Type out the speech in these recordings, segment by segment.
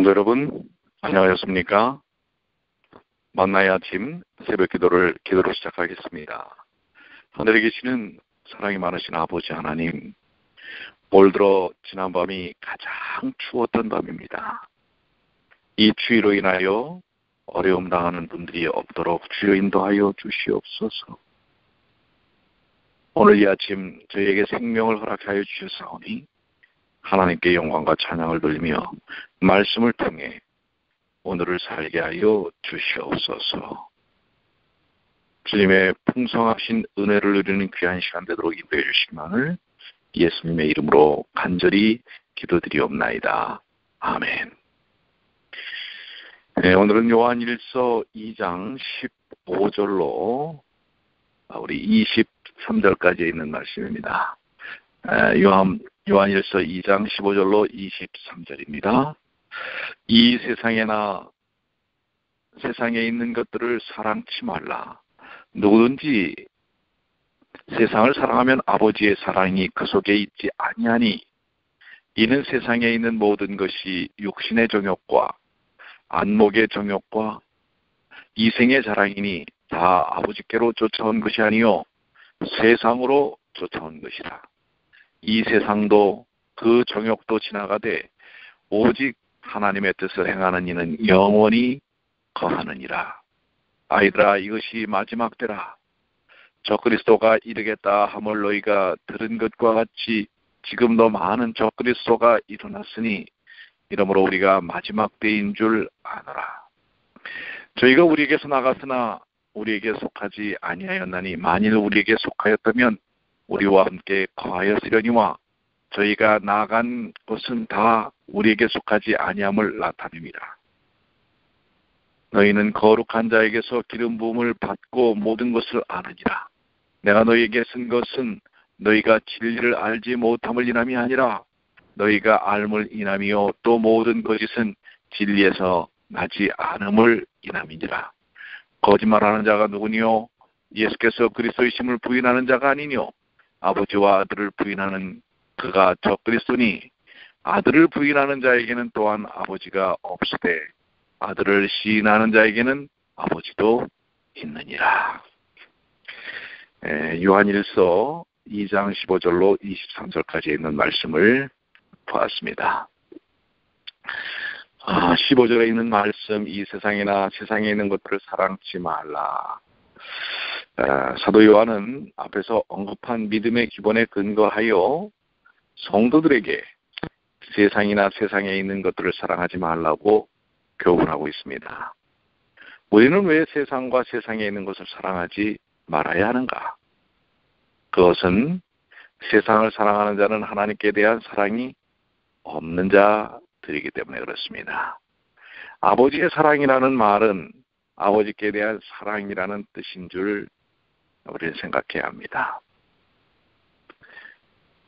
성도 여러분, 안녕하셨습니까? 만나의 아침 새벽 기도로 시작하겠습니다. 하늘에 계시는 사랑이 많으신 아버지 하나님, 올 들어 지난 밤이 가장 추웠던 밤입니다. 이 추위로 인하여 어려움 당하는 분들이 없도록 주여 인도하여 주시옵소서. 오늘 이 아침 저희에게 생명을 허락하여 주셨사오니 하나님께 영광과 찬양을 돌리며 말씀을 통해 오늘을 살게 하여 주시옵소서. 주님의 풍성하신 은혜를 누리는 귀한 시간 되도록 인도해 주시기만을 예수님의 이름으로 간절히 기도드리옵나이다. 아멘. 네, 오늘은 요한일서 2장 15절로 우리 23절까지 있는 말씀입니다. 요한일서 2장 15절로 23절입니다. 이 세상에 있는 것들을 사랑치 말라. 누구든지 세상을 사랑하면 아버지의 사랑이 그 속에 있지 아니하니 이는 세상에 있는 모든 것이 육신의 정욕과 안목의 정욕과 이생의 자랑이니 다 아버지께로 쫓아온 것이 아니요 세상으로 쫓아온 것이라. 이 세상도 그 정욕도 지나가되 오직 하나님의 뜻을 행하는 이는 영원히 거하느니라. 아이들아, 이것이 마지막 때라. 적그리스도가 이르겠다 함을 너희가 들은 것과 같이 지금도 많은 적그리스도가 일어났으니 이러므로 우리가 마지막 때인 줄 아노라. 저희가 우리에게서 나갔으나 우리에게 속하지 아니하였나니 만일 우리에게 속하였다면 우리와 함께 거하였으려니와 저희가 나간 것은 다 우리에게 속하지 아니함을 나타냅니다. 너희는 거룩한 자에게서 기름 부음을 받고 모든 것을 아느니라. 내가 너희에게 쓴 것은 너희가 진리를 알지 못함을 인함이 아니라 너희가 알물 인함이요 또 모든 거짓은 진리에서 나지 않음을 인함이니라. 거짓말하는 자가 누구니요? 예수께서 그리스도이심을 부인하는 자가 아니뇨? 아버지와 아들을 부인하는 그가 적그리스도니 아들을 부인하는 자에게는 또한 아버지가 없으되 아들을 시인하는 자에게는 아버지도 있느니라. 요한일서 2장 15절로 23절까지 있는 말씀을 보았습니다. 15절에 있는 말씀, 이 세상이나 세상에 있는 것들을 사랑치 말라. 사도 요한은 앞에서 언급한 믿음의 기본에 근거하여 성도들에게 세상이나 세상에 있는 것들을 사랑하지 말라고 교훈하고 있습니다. 우리는 왜 세상과 세상에 있는 것을 사랑하지 말아야 하는가? 그것은 세상을 사랑하는 자는 하나님께 대한 사랑이 없는 자들이기 때문에 그렇습니다. 아버지의 사랑이라는 말은 아버지께 대한 사랑이라는 뜻인 줄 우리는 생각해야 합니다.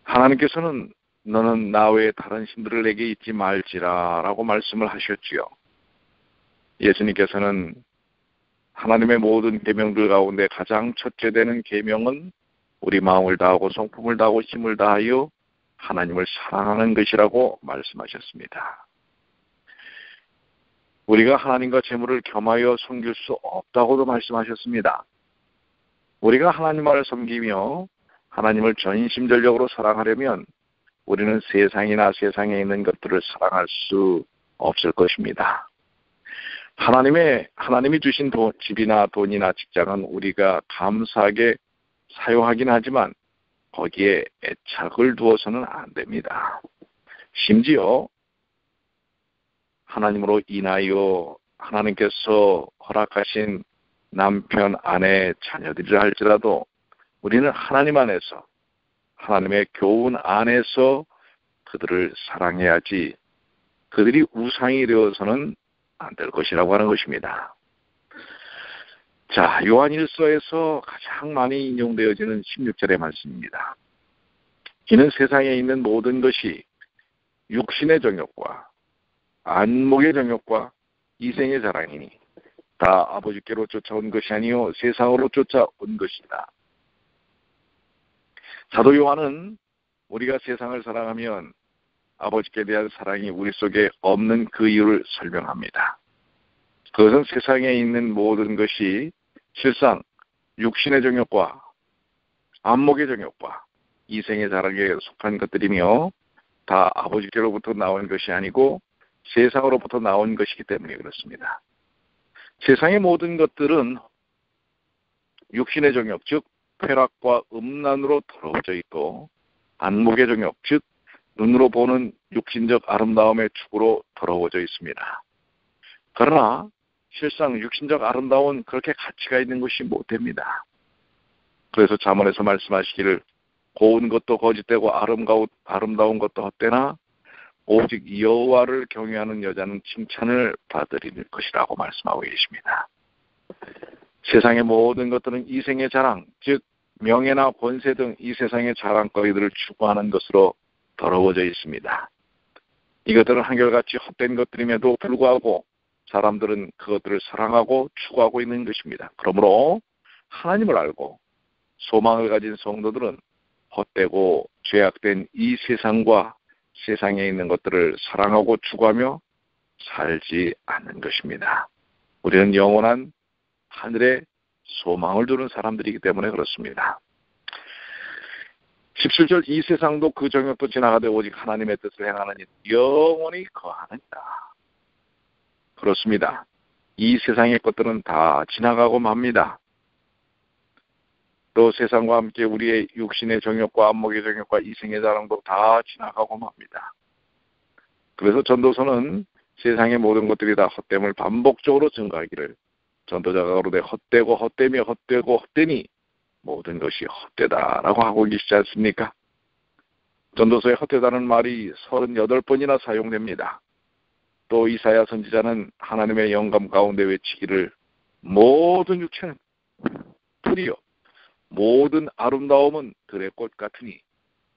하나님께서는 너는 나 외에 다른 신들을 내게 잊지 말지라 라고 말씀을 하셨지요. 예수님께서는 하나님의 모든 계명들 가운데 가장 첫째 되는 계명은 우리 마음을 다하고 성품을 다하고 힘을 다하여 하나님을 사랑하는 것이라고 말씀하셨습니다. 우리가 하나님과 재물을 겸하여 섬길 수 없다고도 말씀하셨습니다. 우리가 하나님을 섬기며 하나님을 전심전력으로 사랑하려면 우리는 세상이나 세상에 있는 것들을 사랑할 수 없을 것입니다. 하나님이 주신 집이나 돈이나 직장은 우리가 감사하게 사용하긴 하지만 거기에 애착을 두어서는 안 됩니다. 심지어 하나님으로 인하여 하나님께서 허락하신 남편, 아내, 자녀들이라 할지라도 우리는 하나님 안에서 하나님의 교훈 안에서 그들을 사랑해야지 그들이 우상이 되어서는 안 될 것이라고 하는 것입니다. 자, 요한일서에서 가장 많이 인용되어지는 16절의 말씀입니다. 이는 세상에 있는 모든 것이 육신의 정욕과 안목의 정욕과 이생의 자랑이니 다 아버지께로 쫓아온 것이 아니요 세상으로 쫓아온 것이다. 사도 요한은 우리가 세상을 사랑하면 아버지께 대한 사랑이 우리 속에 없는 그 이유를 설명합니다. 그것은 세상에 있는 모든 것이 실상 육신의 정욕과 안목의 정욕과 이생의 자랑에 속한 것들이며 다 아버지께로부터 나온 것이 아니고 세상으로부터 나온 것이기 때문에 그렇습니다. 세상의 모든 것들은 육신의 정욕, 즉 쾌락과 음란으로 더러워져 있고 안목의 정욕, 즉 눈으로 보는 육신적 아름다움의 축으로 더러워져 있습니다. 그러나 실상 육신적 아름다움은 그렇게 가치가 있는 것이 못 됩니다. 그래서 잠언에서 말씀하시기를 고운 것도 거짓되고 아름다운 것도 헛되나 오직 여호와를 경외하는 여자는 칭찬을 받으리는 것이라고 말씀하고 계십니다. 세상의 모든 것들은 이생의 자랑, 즉 명예나 권세 등 이 세상의 자랑거리들을 추구하는 것으로 더러워져 있습니다. 이것들은 한결같이 헛된 것들임에도 불구하고 사람들은 그것들을 사랑하고 추구하고 있는 것입니다. 그러므로 하나님을 알고 소망을 가진 성도들은 헛되고 죄악된 이 세상과 세상에 있는 것들을 사랑하고 추구하며 살지 않는 것입니다. 우리는 영원한 하늘에 소망을 두는 사람들이기 때문에 그렇습니다. 17절 이 세상도 그 정욕도 지나가되 오직 하나님의 뜻을 행하는 이 영원히 거하느니라. 그렇습니다. 이 세상의 것들은 다 지나가고 맙니다. 또 세상과 함께 우리의 육신의 정욕과 안목의 정욕과 이생의 자랑도 다 지나가고 맙니다. 그래서 전도서는 세상의 모든 것들이 다 헛됨을 반복적으로 증거하기를 전도자가 가로되 헛되고 헛되며 헛되고 헛되니 모든 것이 헛되다라고 하고 계시지 않습니까? 전도서에 헛되다는 말이 38번이나 사용됩니다. 또 이사야 선지자는 하나님의 영감 가운데 외치기를 모든 육체는 풀이요 모든 아름다움은 들의 꽃 같으니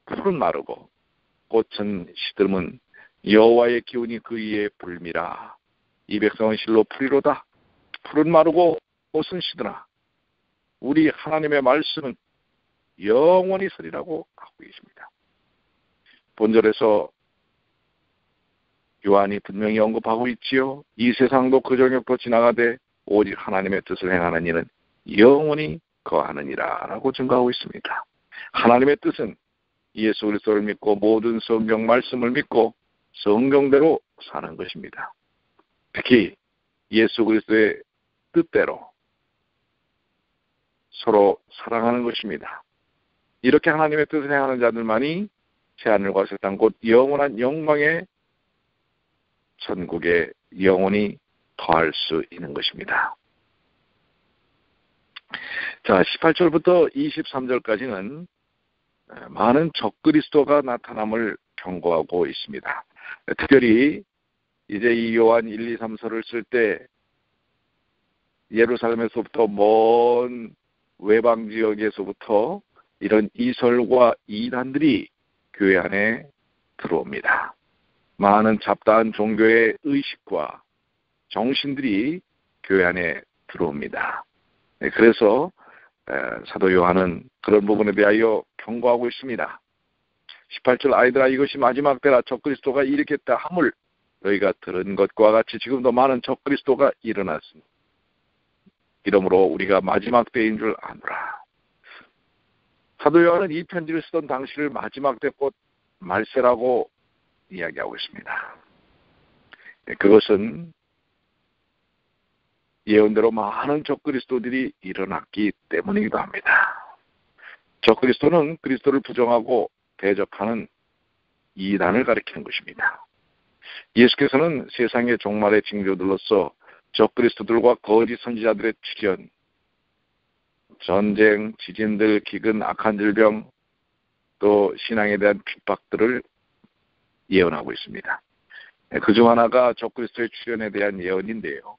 풀은 마르고 꽃은 시들음은 여호와의 기운이 그 위에 불미라. 이 백성은 실로 풀이로다. 풀은 마르고 꽃은 시드나 우리 하나님의 말씀은 영원히 서리라고 하고 계십니다. 본절에서 요한이 분명히 언급하고 있지요. 이 세상도 그 정욕도 지나가되 오직 하나님의 뜻을 행하는 이는 영원히 거하느니라 라고 증거하고 있습니다. 하나님의 뜻은 예수 그리스도를 믿고 모든 성경 말씀을 믿고 성경대로 사는 것입니다. 특히 예수 그리스도의 뜻대로 서로 사랑하는 것입니다. 이렇게 하나님의 뜻을 행하는 자들만이 새하늘과 새 땅 곧 영원한 영광의 천국에 영원히 거할 수 있는 것입니다. 자, 18절부터 23절까지는 많은 적그리스도가 나타남을 경고하고 있습니다. 특별히 이제 이 요한 1, 2, 3서를 쓸 때 예루살렘에서부터 먼 외방 지역에서부터 이런 이설과 이단들이 교회 안에 들어옵니다. 많은 잡다한 종교의 의식과 정신들이 교회 안에 들어옵니다. 그래서 사도 요한은 그런 부분에 대하여 경고하고 있습니다. 18절 아이들아 이것이 마지막 때라 적그리스도가 일으켰다 함을 너희가 들은 것과 같이 지금도 많은 적그리스도가 일어났습니다. 이러므로 우리가 마지막 때인 줄 아노라. 사도 요한은 이 편지를 쓰던 당시를 마지막 때 곧 말세라고 이야기하고 있습니다. 그것은 예언대로 많은 적그리스도들이 일어났기 때문이기도 합니다. 적그리스도는 그리스도를 부정하고 대적하는 이단을 가리키는 것입니다. 예수께서는 세상의 종말의 징조들로서 적그리스도들과 거짓 선지자들의 출현, 전쟁, 지진들, 기근, 악한 질병, 또 신앙에 대한 핍박들을 예언하고 있습니다. 그중 하나가 적그리스도의 출현에 대한 예언인데요.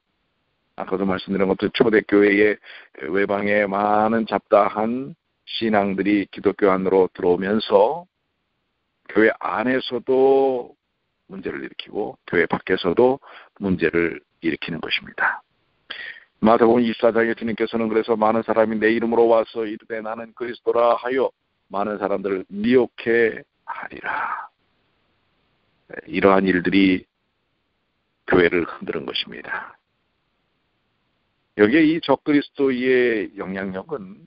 아까도 말씀드린 것처럼 초대교회의 외방에 많은 잡다한 신앙들이 기독교 안으로 들어오면서 교회 안에서도 문제를 일으키고 교회 밖에서도 문제를 일으키는 것입니다. 마태복음 24장에 주님께서는 그래서 많은 사람이 내 이름으로 와서 이르되 나는 그리스도라 하여 많은 사람들을 미혹해 하리라. 이러한 일들이 교회를 흔드는 것입니다. 여기에 이 적그리스도의 영향력은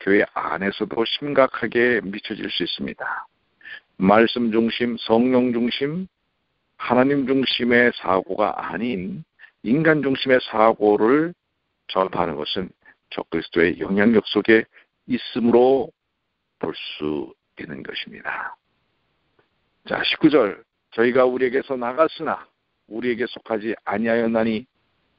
교회 안에서도 심각하게 미쳐질 수 있습니다. 말씀 중심, 성령 중심, 하나님 중심의 사고가 아닌 인간 중심의 사고를 전파하는 것은 적그리스도의 영향력 속에 있음으로 볼 수 있는 것입니다. 자, 19절. 저희가 우리에게서 나갔으나 우리에게 속하지 아니하였나니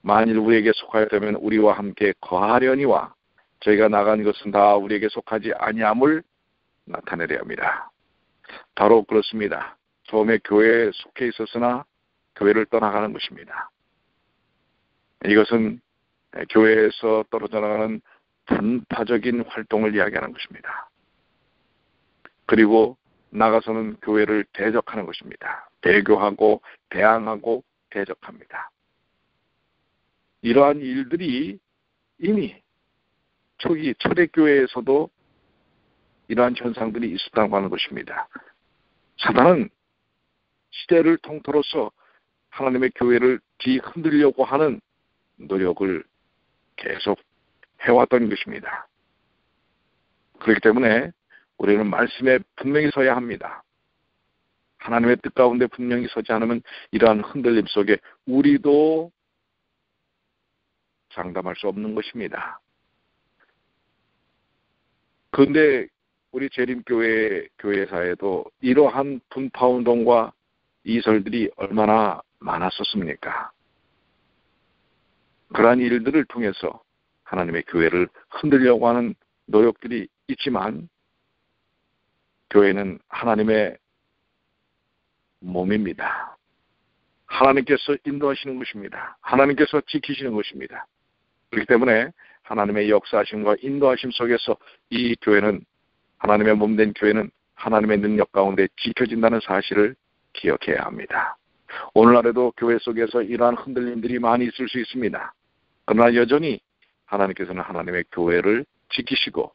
만일 우리에게 속하였다면 우리와 함께 거하려니와 저희가 나간 것은 다 우리에게 속하지 아니함을 나타내려 합니다. 바로 그렇습니다. 처음에 교회에 속해 있었으나 교회를 떠나가는 것입니다. 이것은 교회에서 떨어져 나가는 분파적인 활동을 이야기하는 것입니다. 그리고 나가서는 교회를 대적하는 것입니다. 배교하고 대항하고 대적합니다. 이러한 일들이 이미 초기 초대교회에서도 이러한 현상들이 있었다고 하는 것입니다. 사단은 시대를 통틀어서 하나님의 교회를 뒤흔들려고 하는 노력을 계속 해왔던 것입니다. 그렇기 때문에 우리는 말씀에 분명히 서야 합니다. 하나님의 뜻 가운데 분명히 서지 않으면 이러한 흔들림 속에 우리도 장담할 수 없는 것입니다. 그런데 우리 재림교회 교회사에도 이러한 분파운동과 이설들이 얼마나 많았었습니까? 그러한 일들을 통해서 하나님의 교회를 흔들려고 하는 노력들이 있지만 교회는 하나님의 몸입니다. 하나님께서 인도하시는 것입니다. 하나님께서 지키시는 것입니다. 그렇기 때문에 하나님의 역사하심과 인도하심 속에서 이 교회는 하나님의 몸된 교회는 하나님의 능력 가운데 지켜진다는 사실을 기억해야 합니다. 오늘날에도 교회 속에서 이러한 흔들림들이 많이 있을 수 있습니다. 그러나 여전히 하나님께서는 하나님의 교회를 지키시고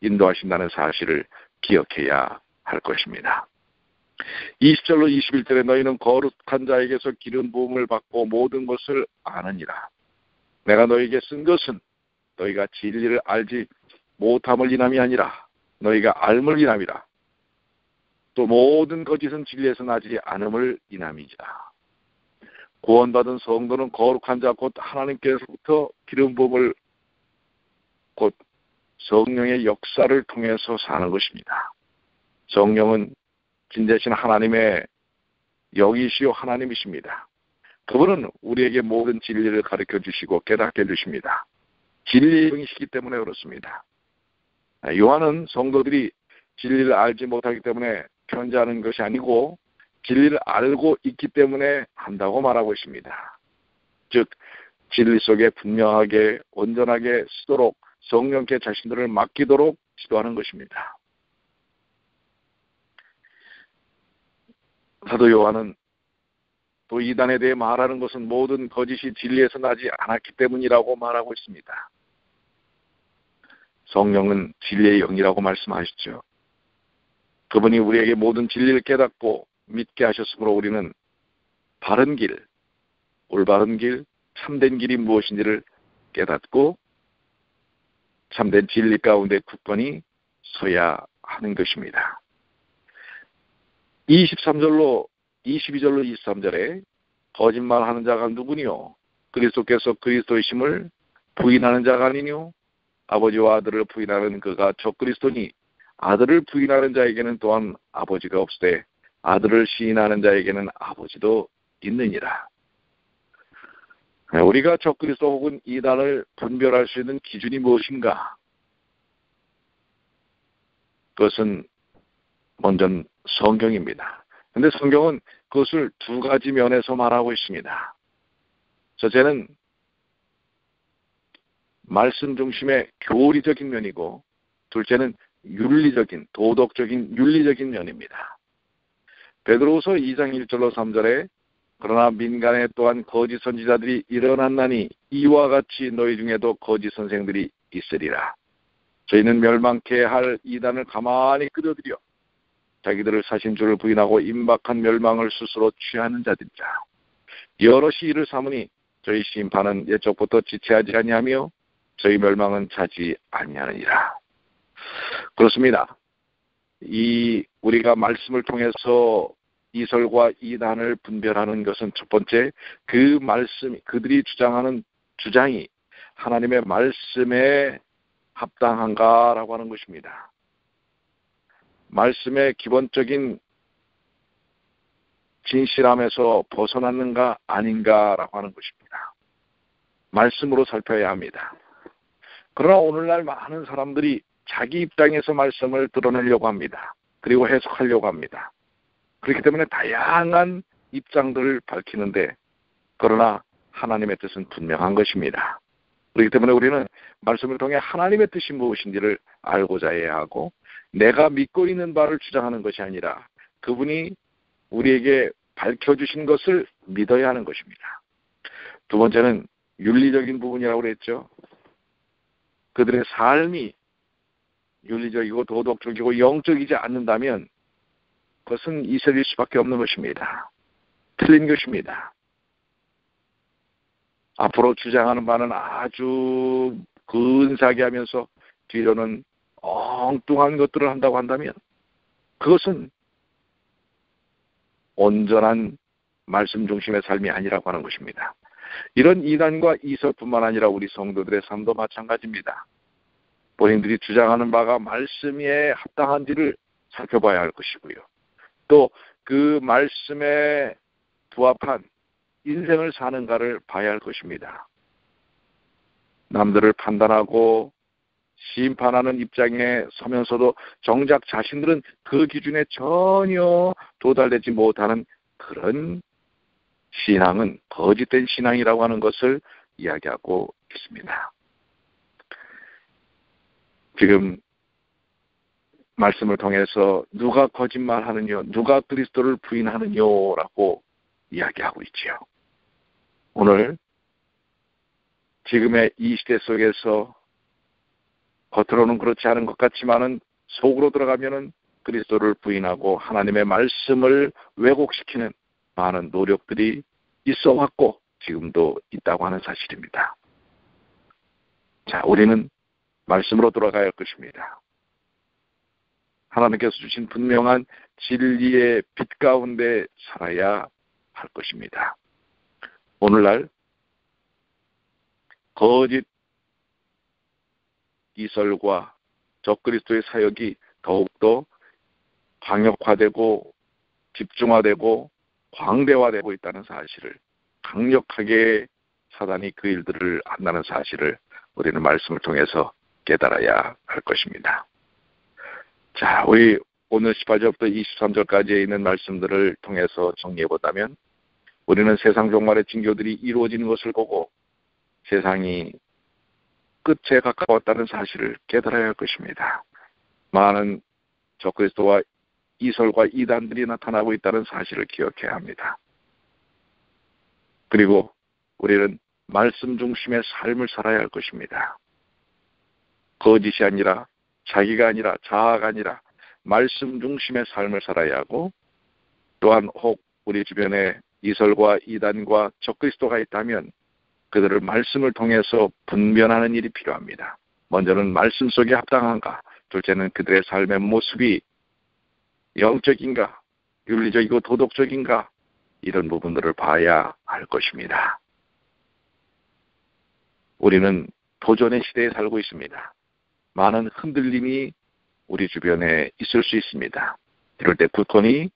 인도하신다는 사실을 기억해야 할 것입니다. 20절로 21절에 너희는 거룩한 자에게서 기름 부음을 받고 모든 것을 아느니라. 내가 너희에게 쓴 것은 너희가 진리를 알지 못함을 인함이 아니라 너희가 알물 인함이라. 또 모든 거짓은 진리에서 나지 않음을 인함이자. 구원받은 성도는 거룩한 자 곧 하나님께서부터 기름 부음을 곧 성령의 역사를 통해서 사는 것입니다. 성령은 진대신 하나님의 영이시요 하나님이십니다. 그분은 우리에게 모든 진리를 가르쳐 주시고 깨닫게 해주십니다. 진리의 영이시기 때문에 그렇습니다. 요한은 성도들이 진리를 알지 못하기 때문에 편지하는 것이 아니고 진리를 알고 있기 때문에 한다고 말하고 있습니다. 즉 진리 속에 분명하게 온전하게 쓰도록 성령께 자신들을 맡기도록 지도하는 것입니다. 사도 요한은 또 이단에 대해 말하는 것은 모든 거짓이 진리에서 나지 않았기 때문이라고 말하고 있습니다. 성령은 진리의 영이라고 말씀하셨죠. 그분이 우리에게 모든 진리를 깨닫고 믿게 하셨으므로 우리는 바른 길, 올바른 길, 참된 길이 무엇인지를 깨닫고 참된 진리 가운데 굳건히 서야 하는 것입니다. 22절로 23절에 거짓말하는 자가 누구니요? 그리스도께서 그리스도이심을 부인하는 자가 아니뇨? 아버지와 아들을 부인하는 그가 적그리스도니 아들을 부인하는 자에게는 또한 아버지가 없으되 아들을 시인하는 자에게는 아버지도 있느니라. 우리가 적그리스도 혹은 이단을 분별할 수 있는 기준이 무엇인가? 그것은 먼저 성경입니다. 그런데 성경은 그것을 두 가지 면에서 말하고 있습니다. 첫째는 말씀 중심의 교리적인 면이고 둘째는 윤리적인, 도덕적인, 윤리적인 면입니다. 베드로후서 2장 1절로 3절에 그러나 민간에 또한 거짓 선지자들이 일어났나니 이와 같이 너희 중에도 거짓 선생들이 있으리라. 저희는 멸망케 할 이단을 가만히 끌어들여 자기들을 사신 주를 부인하고 임박한 멸망을 스스로 취하는 자들이라. 여럿이 이를 삼으니 저희 심판은 옛적부터 지체하지 아니하며 저희 멸망은 차지 아니하느니라. 그렇습니다. 우리가 말씀을 통해서 이설과 이단을 분별하는 것은 첫 번째, 그 말씀, 그들이 주장하는 주장이 하나님의 말씀에 합당한가라고 하는 것입니다. 말씀의 기본적인 진실함에서 벗어났는가 아닌가라고 하는 것입니다. 말씀으로 살펴야 합니다. 그러나 오늘날 많은 사람들이 자기 입장에서 말씀을 드러내려고 합니다. 그리고 해석하려고 합니다. 그렇기 때문에 다양한 입장들을 밝히는데, 그러나 하나님의 뜻은 분명한 것입니다. 그렇기 때문에 우리는 말씀을 통해 하나님의 뜻이 무엇인지를 알고자 해야 하고, 내가 믿고 있는 바를 주장하는 것이 아니라 그분이 우리에게 밝혀주신 것을 믿어야 하는 것입니다. 두 번째는 윤리적인 부분이라고 그랬죠. 그들의 삶이 윤리적이고 도덕적이고 영적이지 않는다면 그것은 이설일 수밖에 없는 것입니다. 틀린 것입니다. 앞으로 주장하는 바는 아주 근사하게 하면서 뒤로는 엉뚱한 것들을 한다고 한다면 그것은 온전한 말씀 중심의 삶이 아니라고 하는 것입니다. 이런 이단과 이설뿐만 아니라 우리 성도들의 삶도 마찬가지입니다. 본인들이 주장하는 바가 말씀에 합당한지를 살펴봐야 할 것이고요. 또 그 말씀에 부합한 인생을 사는가를 봐야 할 것입니다. 남들을 판단하고 심판하는 입장에 서면서도 정작 자신들은 그 기준에 전혀 도달되지 못하는 그런 신앙은 거짓된 신앙이라고 하는 것을 이야기하고 있습니다. 지금 말씀을 통해서 누가 거짓말하느냐, 누가 그리스도를 부인하느냐라고 이야기하고 있지요. 오늘 지금의 이 시대 속에서 겉으로는 그렇지 않은 것 같지만은 속으로 들어가면은 그리스도를 부인하고 하나님의 말씀을 왜곡시키는 많은 노력들이 있어 왔고 지금도 있다고 하는 사실입니다. 자, 우리는 말씀으로 돌아가야 할 것입니다. 하나님께서 주신 분명한 진리의 빛 가운데 살아야 할 것입니다. 오늘날 거짓 이설과 적그리스도의 사역이 더욱더 강력화되고 집중화되고 광대화되고 있다는 사실을, 강력하게 사단이 그 일들을 한다는 사실을 우리는 말씀을 통해서 깨달아야 할 것입니다. 자, 우리 오늘 18절부터 23절까지에 있는 말씀들을 통해서 정리해보자면, 우리는 세상 종말의 징조들이 이루어지는 것을 보고 세상이 끝에 가까웠다는 사실을 깨달아야 할 것입니다. 많은 적그리스도와 이설과 이단들이 나타나고 있다는 사실을 기억해야 합니다. 그리고 우리는 말씀 중심의 삶을 살아야 할 것입니다. 거짓이 아니라, 자기가 아니라, 자아가 아니라 말씀 중심의 삶을 살아야 하고, 또한 혹 우리 주변에 이설과 이단과 적그리스도가 있다면 그들을 말씀을 통해서 분별하는 일이 필요합니다. 먼저는 말씀 속에 합당한가, 둘째는 그들의 삶의 모습이 영적인가, 윤리적이고 도덕적인가, 이런 부분들을 봐야 할 것입니다. 우리는 도전의 시대에 살고 있습니다. 많은 흔들림이 우리 주변에 있을 수 있습니다. 이럴 때 굳건히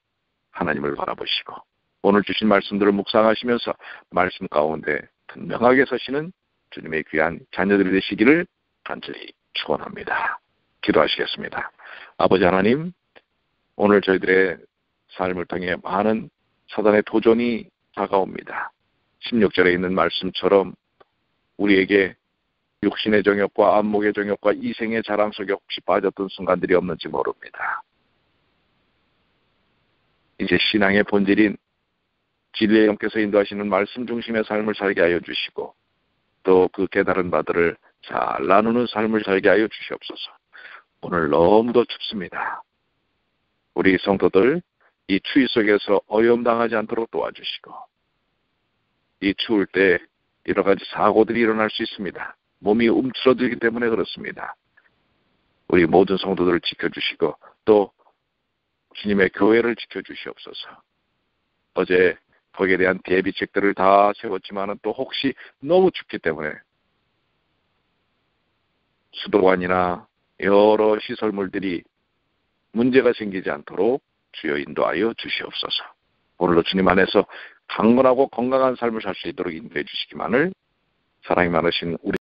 하나님을 바라보시고 오늘 주신 말씀들을 묵상하시면서 말씀 가운데 분명하게 서시는 주님의 귀한 자녀들이 되시기를 간절히 축원합니다. 기도하시겠습니다. 아버지 하나님, 오늘 저희들의 삶을 통해 많은 사단의 도전이 다가옵니다. 16절에 있는 말씀처럼 우리에게 육신의 정욕과 안목의 정욕과 이생의 자랑 속에 혹시 빠졌던 순간들이 없는지 모릅니다. 이제 신앙의 본질인 진리의 영께서 인도하시는 말씀 중심의 삶을 살게 하여 주시고, 또 그 깨달은 바들을 잘 나누는 삶을 살게 하여 주시옵소서. 오늘 너무도 춥습니다. 우리 성도들 이 추위 속에서 어려움당하지 않도록 도와주시고, 이 추울 때 여러 가지 사고들이 일어날 수 있습니다. 몸이 움츠러들기 때문에 그렇습니다. 우리 모든 성도들을 지켜주시고 또 주님의 교회를 지켜주시옵소서. 어제 거기에 대한 대비책들을 다 세웠지만 또 혹시 너무 춥기 때문에 수도관이나 여러 시설물들이 문제가 생기지 않도록 주여 인도하여 주시옵소서. 오늘도 주님 안에서 강건하고 건강한 삶을 살 수 있도록 인도해 주시기만을 사랑이 많으신 우리